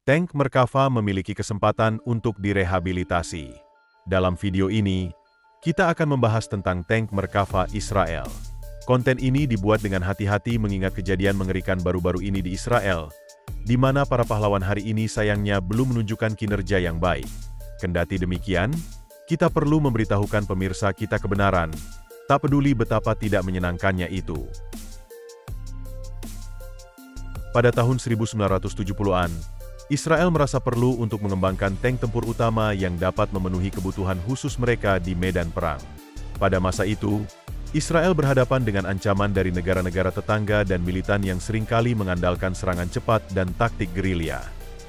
Tank Merkava memiliki kesempatan untuk direhabilitasi. Dalam video ini, kita akan membahas tentang tank Merkava Israel. Konten ini dibuat dengan hati-hati mengingat kejadian mengerikan baru-baru ini di Israel, di mana para pahlawan hari ini sayangnya belum menunjukkan kinerja yang baik. Kendati demikian, kita perlu memberitahukan pemirsa kita kebenaran, tak peduli betapa tidak menyenangkannya itu. Pada tahun 1970-an, Israel merasa perlu untuk mengembangkan tank tempur utama yang dapat memenuhi kebutuhan khusus mereka di medan perang. Pada masa itu, Israel berhadapan dengan ancaman dari negara-negara tetangga dan militan yang seringkali mengandalkan serangan cepat dan taktik gerilya.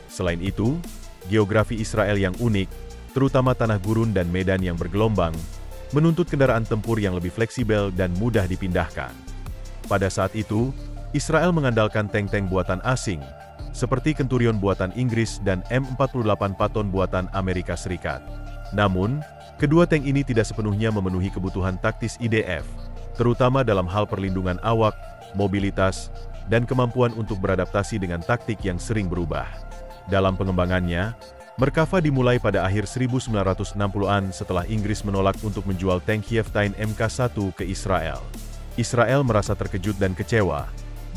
Selain itu, geografi Israel yang unik, terutama tanah gurun dan medan yang bergelombang, menuntut kendaraan tempur yang lebih fleksibel dan mudah dipindahkan. Pada saat itu, Israel mengandalkan tank-tank buatan asing, seperti Centurion buatan Inggris dan M48 Patton buatan Amerika Serikat. Namun, kedua tank ini tidak sepenuhnya memenuhi kebutuhan taktis IDF, terutama dalam hal perlindungan awak, mobilitas, dan kemampuan untuk beradaptasi dengan taktik yang sering berubah. Dalam pengembangannya, Merkava dimulai pada akhir 1960-an setelah Inggris menolak untuk menjual tank Kiev-Tyne Mk1 ke Israel. Israel merasa terkejut dan kecewa,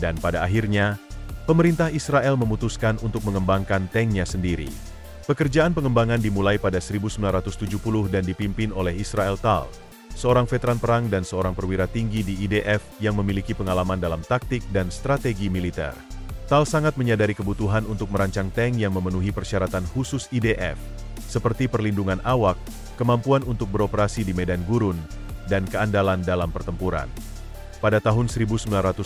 dan pada akhirnya, pemerintah Israel memutuskan untuk mengembangkan tanknya sendiri. Pekerjaan pengembangan dimulai pada 1970 dan dipimpin oleh Israel Tal, seorang veteran perang dan seorang perwira tinggi di IDF yang memiliki pengalaman dalam taktik dan strategi militer. Tal sangat menyadari kebutuhan untuk merancang tank yang memenuhi persyaratan khusus IDF, seperti perlindungan awak, kemampuan untuk beroperasi di medan gurun, dan keandalan dalam pertempuran. Pada tahun 1979,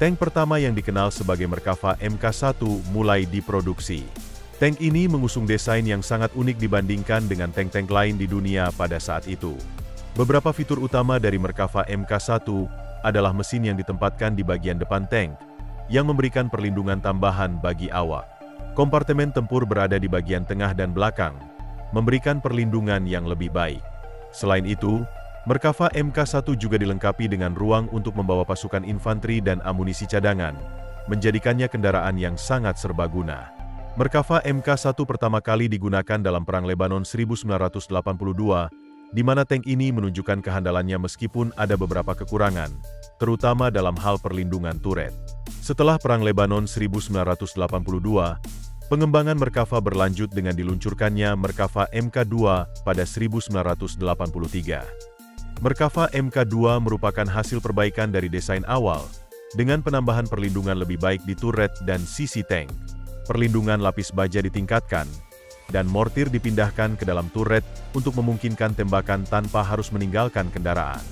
tank pertama yang dikenal sebagai Merkava Mk1 mulai diproduksi. Tank ini mengusung desain yang sangat unik dibandingkan dengan tank-tank lain di dunia pada saat itu. Beberapa fitur utama dari Merkava Mk1 adalah mesin yang ditempatkan di bagian depan tank, yang memberikan perlindungan tambahan bagi awak. Kompartemen tempur berada di bagian tengah dan belakang, memberikan perlindungan yang lebih baik. Selain itu, Merkava Mk1 juga dilengkapi dengan ruang untuk membawa pasukan infanteri dan amunisi cadangan, menjadikannya kendaraan yang sangat serbaguna. Merkava Mk1 pertama kali digunakan dalam Perang Lebanon 1982, di mana tank ini menunjukkan kehandalannya meskipun ada beberapa kekurangan, terutama dalam hal perlindungan turret. Setelah Perang Lebanon 1982, pengembangan Merkava berlanjut dengan diluncurkannya Merkava Mk2 pada 1983. Merkava Mk2 merupakan hasil perbaikan dari desain awal, dengan penambahan perlindungan lebih baik di turret dan sisi tank. Perlindungan lapis baja ditingkatkan, dan mortir dipindahkan ke dalam turret untuk memungkinkan tembakan tanpa harus meninggalkan kendaraan.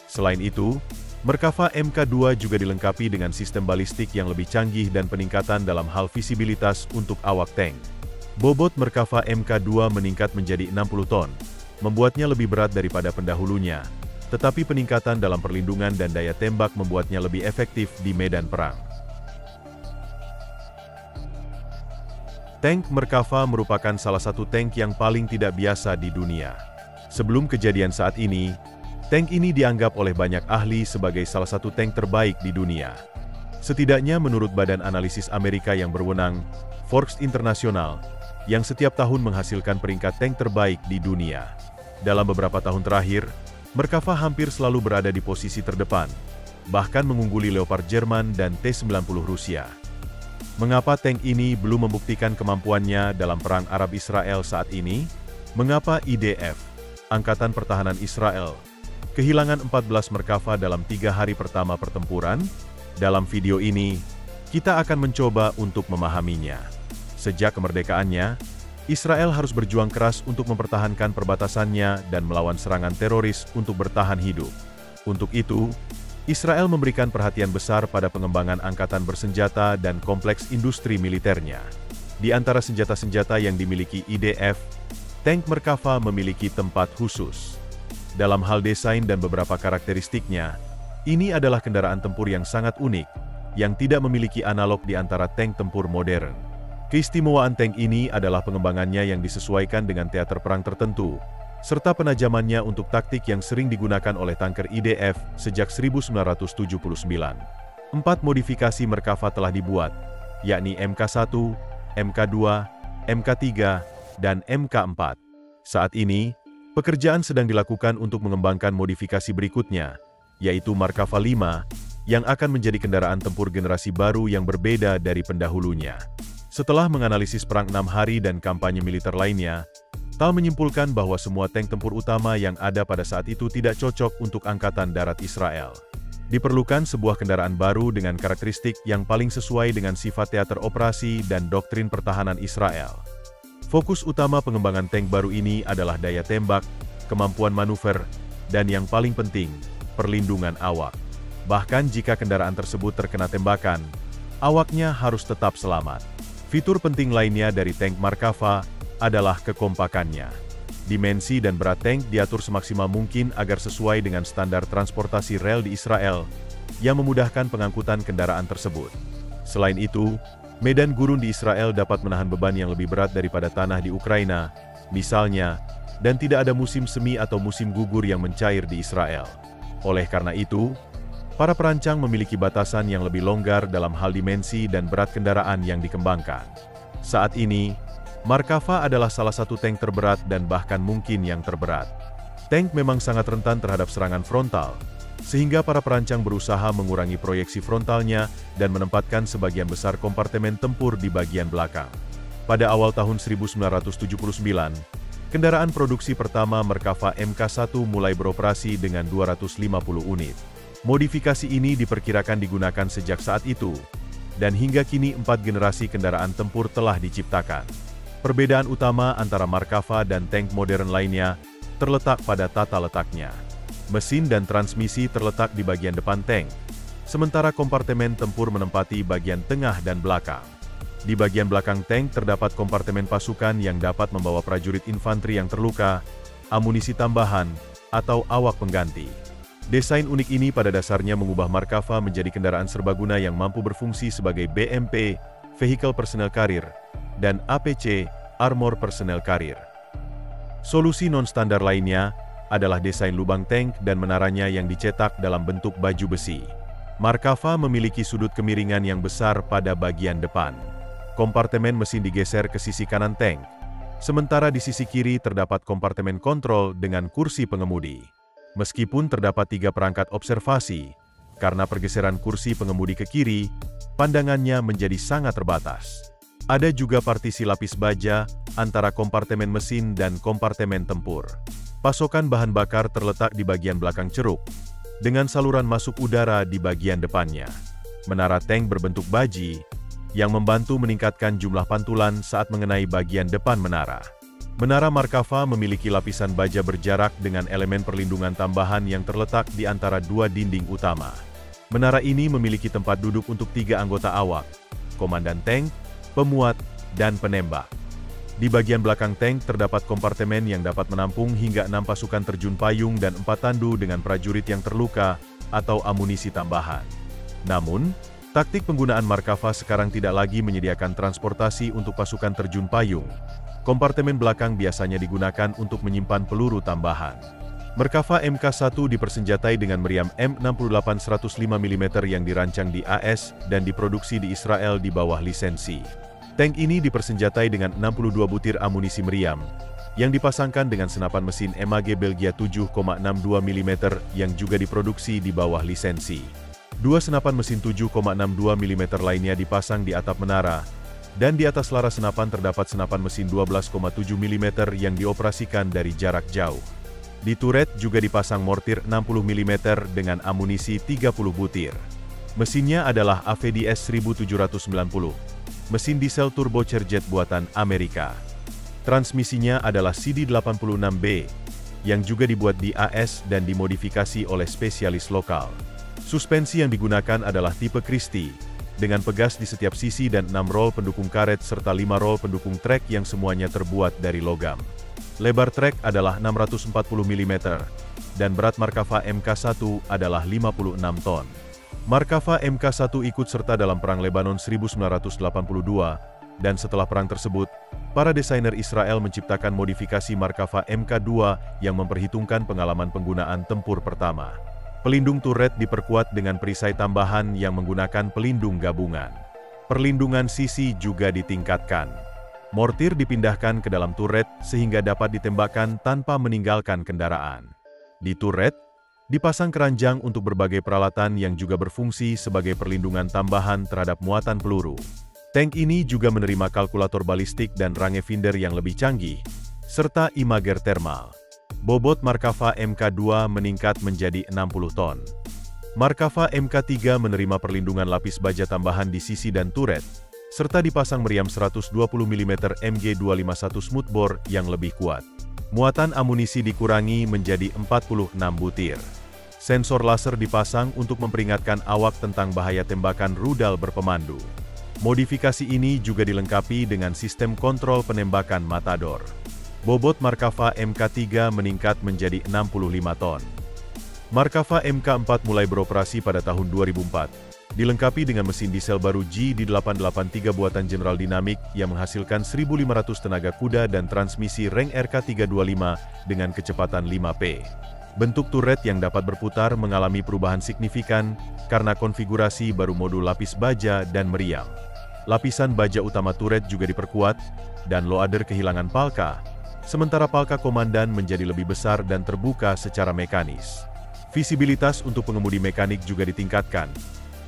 Selain itu, Merkava Mk2 juga dilengkapi dengan sistem balistik yang lebih canggih dan peningkatan dalam hal visibilitas untuk awak tank. Bobot Merkava Mk2 meningkat menjadi 60 ton, membuatnya lebih berat daripada pendahulunya, tetapi peningkatan dalam perlindungan dan daya tembak membuatnya lebih efektif di medan perang. Tank Merkava merupakan salah satu tank yang paling tidak biasa di dunia. Sebelum kejadian saat ini, tank ini dianggap oleh banyak ahli sebagai salah satu tank terbaik di dunia. Setidaknya menurut Badan Analisis Amerika yang berwenang, Forbes International, yang setiap tahun menghasilkan peringkat tank terbaik di dunia. Dalam beberapa tahun terakhir, Merkava hampir selalu berada di posisi terdepan, bahkan mengungguli Leopard Jerman dan T-90 Rusia. Mengapa tank ini belum membuktikan kemampuannya dalam Perang Arab-Israel saat ini? Mengapa IDF, Angkatan Pertahanan Israel, kehilangan 14 Merkava dalam 3 hari pertama pertempuran? Dalam video ini, kita akan mencoba untuk memahaminya. Sejak kemerdekaannya, Israel harus berjuang keras untuk mempertahankan perbatasannya dan melawan serangan teroris untuk bertahan hidup. Untuk itu, Israel memberikan perhatian besar pada pengembangan angkatan bersenjata dan kompleks industri militernya. Di antara senjata-senjata yang dimiliki IDF, tank Merkava memiliki tempat khusus. Dalam hal desain dan beberapa karakteristiknya, ini adalah kendaraan tempur yang sangat unik, yang tidak memiliki analog di antara tank tempur modern. Keistimewaan tank ini adalah pengembangannya yang disesuaikan dengan teater perang tertentu, serta penajamannya untuk taktik yang sering digunakan oleh tanker IDF sejak 1979. 4 modifikasi Merkava telah dibuat, yakni Mk1, MK2, MK3, dan MK4. Saat ini, pekerjaan sedang dilakukan untuk mengembangkan modifikasi berikutnya, yaitu Markava 5, yang akan menjadi kendaraan tempur generasi baru yang berbeda dari pendahulunya. Setelah menganalisis perang 6 hari dan kampanye militer lainnya, TAL menyimpulkan bahwa semua tank tempur utama yang ada pada saat itu tidak cocok untuk Angkatan Darat Israel. Diperlukan sebuah kendaraan baru dengan karakteristik yang paling sesuai dengan sifat teater operasi dan doktrin pertahanan Israel. Fokus utama pengembangan tank baru ini adalah daya tembak, kemampuan manuver, dan yang paling penting, perlindungan awak. Bahkan jika kendaraan tersebut terkena tembakan, awaknya harus tetap selamat. Fitur penting lainnya dari tank Markava adalah kekompakannya. Dimensi dan berat tank diatur semaksimal mungkin agar sesuai dengan standar transportasi rel di Israel, yang memudahkan pengangkutan kendaraan tersebut. Selain itu, medan gurun di Israel dapat menahan beban yang lebih berat daripada tanah di Ukraina, misalnya, dan tidak ada musim semi atau musim gugur yang mencair di Israel. Oleh karena itu, para perancang memiliki batasan yang lebih longgar dalam hal dimensi dan berat kendaraan yang dikembangkan. Saat ini, Markava adalah salah satu tank terberat dan bahkan mungkin yang terberat. Tank memang sangat rentan terhadap serangan frontal, sehingga para perancang berusaha mengurangi proyeksi frontalnya dan menempatkan sebagian besar kompartemen tempur di bagian belakang. Pada awal tahun 1979, kendaraan produksi pertama Markava MK1 mulai beroperasi dengan 250 unit. Modifikasi ini diperkirakan digunakan sejak saat itu, dan hingga kini 4 generasi kendaraan tempur telah diciptakan. Perbedaan utama antara Markava dan tank modern lainnya terletak pada tata letaknya. Mesin dan transmisi terletak di bagian depan tank, sementara kompartemen tempur menempati bagian tengah dan belakang. Di bagian belakang tank terdapat kompartemen pasukan yang dapat membawa prajurit infanteri yang terluka, amunisi tambahan, atau awak pengganti. Desain unik ini pada dasarnya mengubah Markava menjadi kendaraan serbaguna yang mampu berfungsi sebagai BMP, Vehicle Personnel Carrier, dan APC, Armor Personnel Carrier. Solusi non-standar lainnya adalah desain lubang tank dan menaranya yang dicetak dalam bentuk baju besi. Markava memiliki sudut kemiringan yang besar pada bagian depan. Kompartemen mesin digeser ke sisi kanan tank, sementara di sisi kiri terdapat kompartemen kontrol dengan kursi pengemudi. Meskipun terdapat 3 perangkat observasi, karena pergeseran kursi pengemudi ke kiri, pandangannya menjadi sangat terbatas. Ada juga partisi lapis baja antara kompartemen mesin dan kompartemen tempur. Pasokan bahan bakar terletak di bagian belakang ceruk, dengan saluran masuk udara di bagian depannya. Menara tank berbentuk baji, yang membantu meningkatkan jumlah pantulan saat mengenai bagian depan menara. Menara Markava memiliki lapisan baja berjarak dengan elemen perlindungan tambahan yang terletak di antara 2 dinding utama. Menara ini memiliki tempat duduk untuk 3 anggota awak, komandan tank, pemuat, dan penembak. Di bagian belakang tank terdapat kompartemen yang dapat menampung hingga 6 pasukan terjun payung dan 4 tandu dengan prajurit yang terluka atau amunisi tambahan. Namun, taktik penggunaan Markava sekarang tidak lagi menyediakan transportasi untuk pasukan terjun payung. Kompartemen belakang biasanya digunakan untuk menyimpan peluru tambahan. Markava MK1 dipersenjatai dengan meriam M68 105 mm yang dirancang di AS dan diproduksi di Israel di bawah lisensi. Tank ini dipersenjatai dengan 62 butir amunisi meriam, yang dipasangkan dengan senapan mesin MAG Belgia 7,62 mm yang juga diproduksi di bawah lisensi. 2 senapan mesin 7,62 mm lainnya dipasang di atap menara, dan di atas laras senapan terdapat senapan mesin 12,7 mm yang dioperasikan dari jarak jauh. Di turret juga dipasang mortir 60 mm dengan amunisi 30 butir. Mesinnya adalah AVDS 1790, mesin diesel turbocharged buatan Amerika. Transmisinya adalah CD86B, yang juga dibuat di AS dan dimodifikasi oleh spesialis lokal. Suspensi yang digunakan adalah tipe Christie, dengan pegas di setiap sisi dan 6 rol pendukung karet serta 5 rol pendukung trek yang semuanya terbuat dari logam. Lebar trek adalah 640 mm, dan berat Markava MK1 adalah 56 ton. Markava MK1 ikut serta dalam Perang Lebanon 1982, dan setelah perang tersebut, para desainer Israel menciptakan modifikasi Markava MK2 yang memperhitungkan pengalaman penggunaan tempur pertama. Pelindung turret diperkuat dengan perisai tambahan yang menggunakan pelindung gabungan. Perlindungan sisi juga ditingkatkan. Mortir dipindahkan ke dalam turret sehingga dapat ditembakkan tanpa meninggalkan kendaraan. Di turret, dipasang keranjang untuk berbagai peralatan yang juga berfungsi sebagai perlindungan tambahan terhadap muatan peluru. Tank ini juga menerima kalkulator balistik dan rangefinder yang lebih canggih, serta imager thermal. Bobot Markava Mk2 meningkat menjadi 60 ton. Markava Mk3 menerima perlindungan lapis baja tambahan di sisi dan turret, serta dipasang meriam 120 mm MG251 smoothbore yang lebih kuat. Muatan amunisi dikurangi menjadi 46 butir. Sensor laser dipasang untuk memperingatkan awak tentang bahaya tembakan rudal berpemandu. Modifikasi ini juga dilengkapi dengan sistem kontrol penembakan Matador. Bobot Markava Mk3 meningkat menjadi 65 ton. Markava Mk4 mulai beroperasi pada tahun 2004, dilengkapi dengan mesin diesel baru GD883 buatan General Dynamic yang menghasilkan 1.500 tenaga kuda dan transmisi Reng RK325 dengan kecepatan 5P. Bentuk turret yang dapat berputar mengalami perubahan signifikan karena konfigurasi baru modul lapis baja dan meriam. Lapisan baja utama turret juga diperkuat, dan loader kehilangan palka, sementara palka komandan menjadi lebih besar dan terbuka secara mekanis. Visibilitas untuk pengemudi mekanik juga ditingkatkan,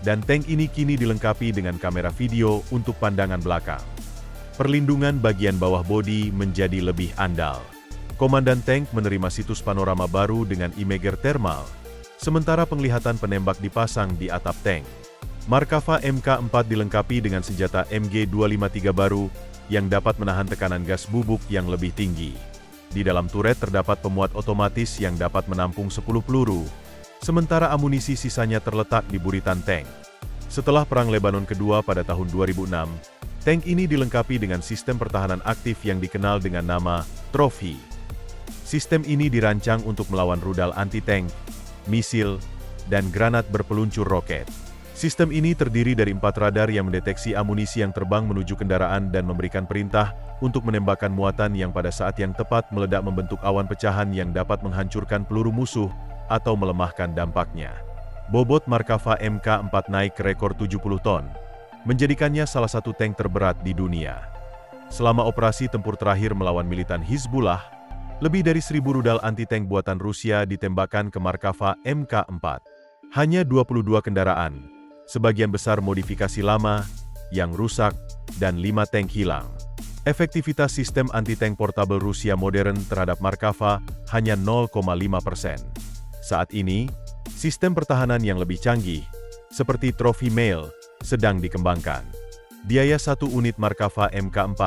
dan tank ini kini dilengkapi dengan kamera video untuk pandangan belakang. Perlindungan bagian bawah bodi menjadi lebih andal. Komandan tank menerima situs panorama baru dengan imager thermal, sementara penglihatan penembak dipasang di atap tank. Markava Mk4 dilengkapi dengan senjata MG253 baru yang dapat menahan tekanan gas bubuk yang lebih tinggi. Di dalam turret terdapat pemuat otomatis yang dapat menampung 10 peluru, sementara amunisi sisanya terletak di buritan tank. Setelah Perang Lebanon Kedua pada tahun 2006, tank ini dilengkapi dengan sistem pertahanan aktif yang dikenal dengan nama Trophy. Sistem ini dirancang untuk melawan rudal anti-tank, misil, dan granat berpeluncur roket. Sistem ini terdiri dari 4 radar yang mendeteksi amunisi yang terbang menuju kendaraan dan memberikan perintah untuk menembakkan muatan yang pada saat yang tepat meledak membentuk awan pecahan yang dapat menghancurkan peluru musuh atau melemahkan dampaknya. Bobot Markava Mk4 naik ke rekor 70 ton, menjadikannya salah satu tank terberat di dunia. Selama operasi tempur terakhir melawan militan Hizbullah, lebih dari 1.000 rudal anti-tank buatan Rusia ditembakkan ke Markava Mk4. Hanya 22 kendaraan, sebagian besar modifikasi lama, yang rusak, dan 5 tank hilang. Efektivitas sistem anti-tank portabel Rusia modern terhadap Markava hanya 0,5%. Saat ini, sistem pertahanan yang lebih canggih, seperti Trophy Mail, sedang dikembangkan. Biaya satu unit Markava Mk4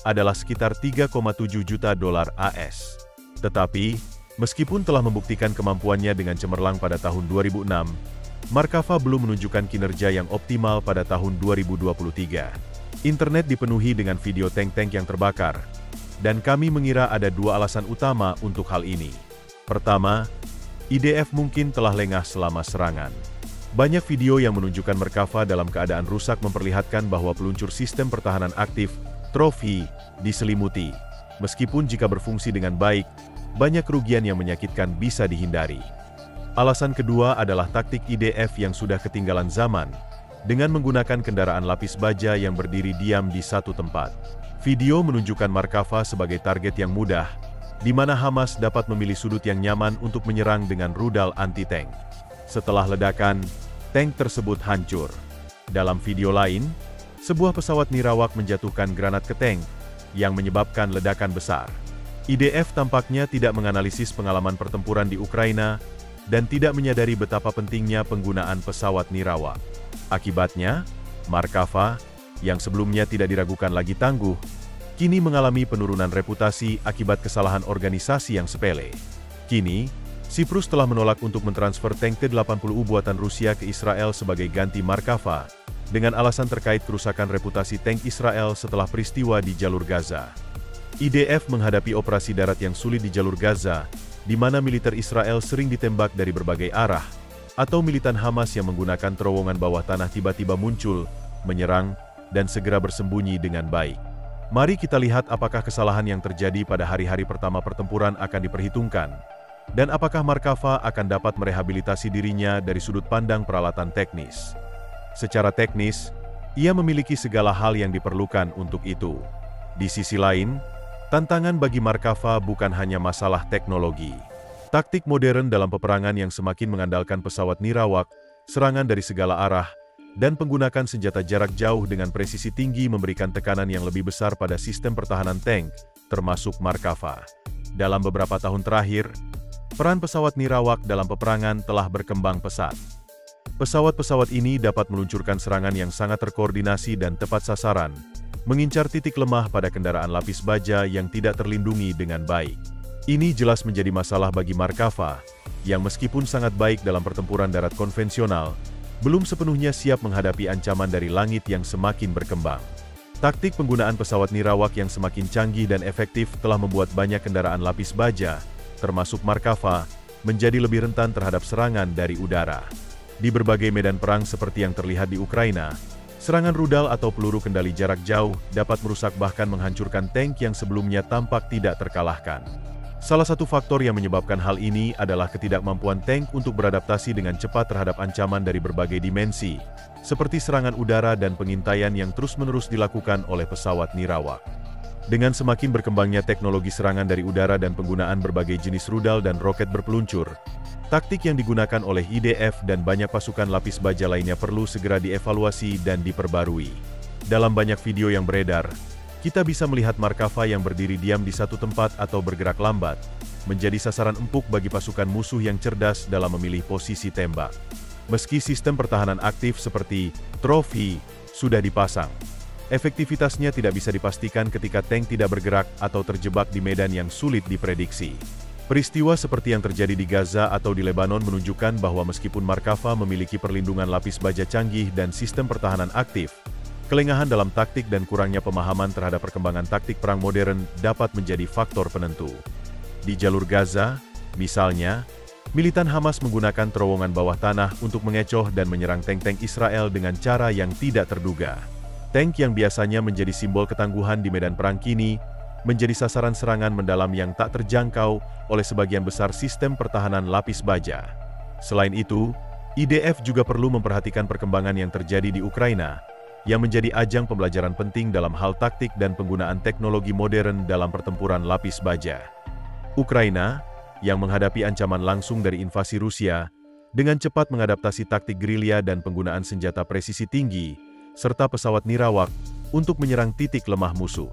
adalah sekitar 3,7 juta dolar AS. Tetapi, meskipun telah membuktikan kemampuannya dengan cemerlang pada tahun 2006, Markava belum menunjukkan kinerja yang optimal pada tahun 2023. Internet dipenuhi dengan video tank-tank yang terbakar, dan kami mengira ada 2 alasan utama untuk hal ini. Pertama, IDF mungkin telah lengah selama serangan. Banyak video yang menunjukkan Markava dalam keadaan rusak memperlihatkan bahwa peluncur sistem pertahanan aktif, Trophy, diselimuti. Meskipun jika berfungsi dengan baik, banyak kerugian yang menyakitkan bisa dihindari. Alasan kedua adalah taktik IDF yang sudah ketinggalan zaman, dengan menggunakan kendaraan lapis baja yang berdiri diam di satu tempat. Video menunjukkan Markava sebagai target yang mudah, di mana Hamas dapat memilih sudut yang nyaman untuk menyerang dengan rudal anti-tank. Setelah ledakan, tank tersebut hancur. Dalam video lain, sebuah pesawat nirawak menjatuhkan granat ke tank, yang menyebabkan ledakan besar. IDF tampaknya tidak menganalisis pengalaman pertempuran di Ukraina, dan tidak menyadari betapa pentingnya penggunaan pesawat nirawak. Akibatnya, Markava, yang sebelumnya tidak diragukan lagi tangguh, kini mengalami penurunan reputasi akibat kesalahan organisasi yang sepele. Kini, Siprus telah menolak untuk mentransfer tank T-80U buatan Rusia ke Israel sebagai ganti Markava, dengan alasan terkait kerusakan reputasi tank Israel setelah peristiwa di jalur Gaza. IDF menghadapi operasi darat yang sulit di jalur Gaza, di mana militer Israel sering ditembak dari berbagai arah, atau militan Hamas yang menggunakan terowongan bawah tanah tiba-tiba muncul, menyerang, dan segera bersembunyi dengan baik. Mari kita lihat apakah kesalahan yang terjadi pada hari-hari pertama pertempuran akan diperhitungkan, dan apakah Markava akan dapat merehabilitasi dirinya dari sudut pandang peralatan teknis. Secara teknis, Ia memiliki segala hal yang diperlukan untuk itu. Di sisi lain, tantangan bagi Markava bukan hanya masalah teknologi. Taktik modern dalam peperangan yang semakin mengandalkan pesawat nirawak, serangan dari segala arah, dan menggunakan senjata jarak jauh dengan presisi tinggi memberikan tekanan yang lebih besar pada sistem pertahanan tank, termasuk Markava. Dalam beberapa tahun terakhir, peran pesawat nirawak dalam peperangan telah berkembang pesat. Pesawat-pesawat ini dapat meluncurkan serangan yang sangat terkoordinasi dan tepat sasaran, mengincar titik lemah pada kendaraan lapis baja yang tidak terlindungi dengan baik. Ini jelas menjadi masalah bagi Markava, yang meskipun sangat baik dalam pertempuran darat konvensional, belum sepenuhnya siap menghadapi ancaman dari langit yang semakin berkembang. Taktik penggunaan pesawat nirawak yang semakin canggih dan efektif telah membuat banyak kendaraan lapis baja, termasuk Markava, menjadi lebih rentan terhadap serangan dari udara. Di berbagai medan perang seperti yang terlihat di Ukraina, serangan rudal atau peluru kendali jarak jauh dapat merusak bahkan menghancurkan tank yang sebelumnya tampak tidak terkalahkan. Salah satu faktor yang menyebabkan hal ini adalah ketidakmampuan tank untuk beradaptasi dengan cepat terhadap ancaman dari berbagai dimensi, seperti serangan udara dan pengintaian yang terus-menerus dilakukan oleh pesawat nirawak. Dengan semakin berkembangnya teknologi serangan dari udara dan penggunaan berbagai jenis rudal dan roket berpeluncur, taktik yang digunakan oleh IDF dan banyak pasukan lapis baja lainnya perlu segera dievaluasi dan diperbarui. Dalam banyak video yang beredar, kita bisa melihat Markava yang berdiri diam di satu tempat atau bergerak lambat, menjadi sasaran empuk bagi pasukan musuh yang cerdas dalam memilih posisi tembak. Meski sistem pertahanan aktif seperti Trophy sudah dipasang, efektivitasnya tidak bisa dipastikan ketika tank tidak bergerak atau terjebak di medan yang sulit diprediksi. Peristiwa seperti yang terjadi di Gaza atau di Lebanon menunjukkan bahwa meskipun Markava memiliki perlindungan lapis baja canggih dan sistem pertahanan aktif, kelengahan dalam taktik dan kurangnya pemahaman terhadap perkembangan taktik perang modern dapat menjadi faktor penentu. Di jalur Gaza, misalnya, militan Hamas menggunakan terowongan bawah tanah untuk mengecoh dan menyerang tank-tank Israel dengan cara yang tidak terduga. Tank yang biasanya menjadi simbol ketangguhan di medan perang kini menjadi sasaran serangan mendalam yang tak terjangkau oleh sebagian besar sistem pertahanan lapis baja. Selain itu, IDF juga perlu memperhatikan perkembangan yang terjadi di Ukraina, yang menjadi ajang pembelajaran penting dalam hal taktik dan penggunaan teknologi modern dalam pertempuran lapis baja. Ukraina, yang menghadapi ancaman langsung dari invasi Rusia, dengan cepat mengadaptasi taktik gerilya dan penggunaan senjata presisi tinggi, serta pesawat nirawak untuk menyerang titik lemah musuh.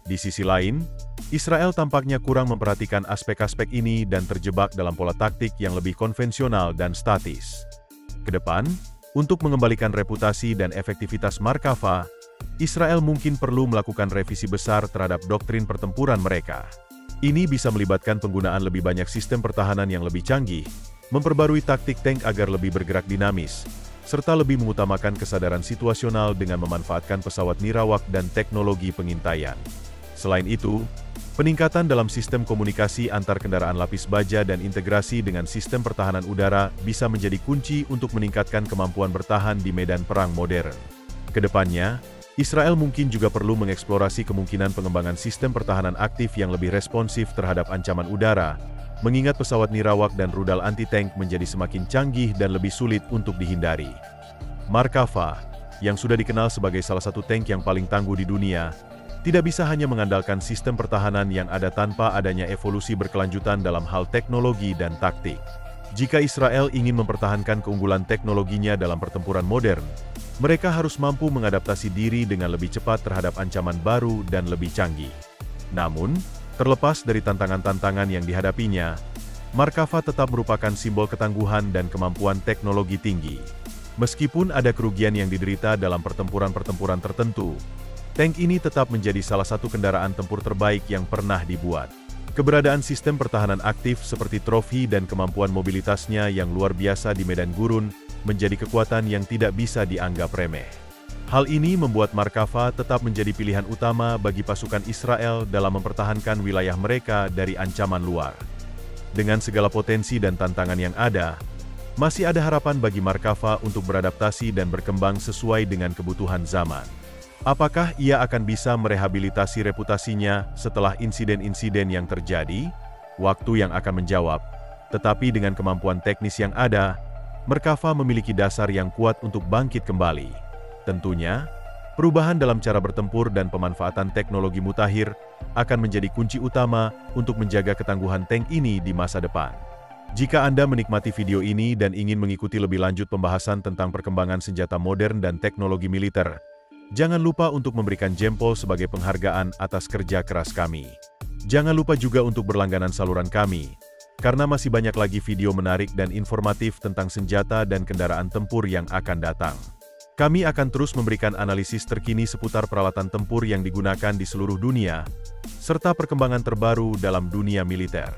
Di sisi lain, Israel tampaknya kurang memperhatikan aspek-aspek ini dan terjebak dalam pola taktik yang lebih konvensional dan statis. Kedepan, untuk mengembalikan reputasi dan efektivitas Markava, Israel mungkin perlu melakukan revisi besar terhadap doktrin pertempuran mereka. Ini bisa melibatkan penggunaan lebih banyak sistem pertahanan yang lebih canggih, memperbarui taktik tank agar lebih bergerak dinamis, serta lebih mengutamakan kesadaran situasional dengan memanfaatkan pesawat nirawak dan teknologi pengintaian. Selain itu, peningkatan dalam sistem komunikasi antar kendaraan lapis baja dan integrasi dengan sistem pertahanan udara bisa menjadi kunci untuk meningkatkan kemampuan bertahan di medan perang modern. Kedepannya, Israel mungkin juga perlu mengeksplorasi kemungkinan pengembangan sistem pertahanan aktif yang lebih responsif terhadap ancaman udara, mengingat pesawat nirawak dan rudal anti-tank menjadi semakin canggih dan lebih sulit untuk dihindari. Markava, yang sudah dikenal sebagai salah satu tank yang paling tangguh di dunia, tidak bisa hanya mengandalkan sistem pertahanan yang ada tanpa adanya evolusi berkelanjutan dalam hal teknologi dan taktik. Jika Israel ingin mempertahankan keunggulan teknologinya dalam pertempuran modern, mereka harus mampu mengadaptasi diri dengan lebih cepat terhadap ancaman baru dan lebih canggih. Namun, terlepas dari tantangan-tantangan yang dihadapinya, Markava tetap merupakan simbol ketangguhan dan kemampuan teknologi tinggi. Meskipun ada kerugian yang diderita dalam pertempuran-pertempuran tertentu, tank ini tetap menjadi salah satu kendaraan tempur terbaik yang pernah dibuat. Keberadaan sistem pertahanan aktif seperti Trophy dan kemampuan mobilitasnya yang luar biasa di medan gurun menjadi kekuatan yang tidak bisa dianggap remeh. Hal ini membuat Markava tetap menjadi pilihan utama bagi pasukan Israel dalam mempertahankan wilayah mereka dari ancaman luar. Dengan segala potensi dan tantangan yang ada, masih ada harapan bagi Markava untuk beradaptasi dan berkembang sesuai dengan kebutuhan zaman. Apakah ia akan bisa merehabilitasi reputasinya setelah insiden-insiden yang terjadi? Waktu yang akan menjawab. Tetapi dengan kemampuan teknis yang ada, Markava memiliki dasar yang kuat untuk bangkit kembali. Tentunya, Perubahan dalam cara bertempur dan pemanfaatan teknologi mutakhir akan menjadi kunci utama untuk menjaga ketangguhan tank ini di masa depan. Jika Anda menikmati video ini dan ingin mengikuti lebih lanjut pembahasan tentang perkembangan senjata modern dan teknologi militer, jangan lupa untuk memberikan jempol sebagai penghargaan atas kerja keras kami. Jangan lupa juga untuk berlangganan saluran kami, karena masih banyak lagi video menarik dan informatif tentang senjata dan kendaraan tempur yang akan datang. Kami akan terus memberikan analisis terkini seputar peralatan tempur yang digunakan di seluruh dunia, serta perkembangan terbaru dalam dunia militer.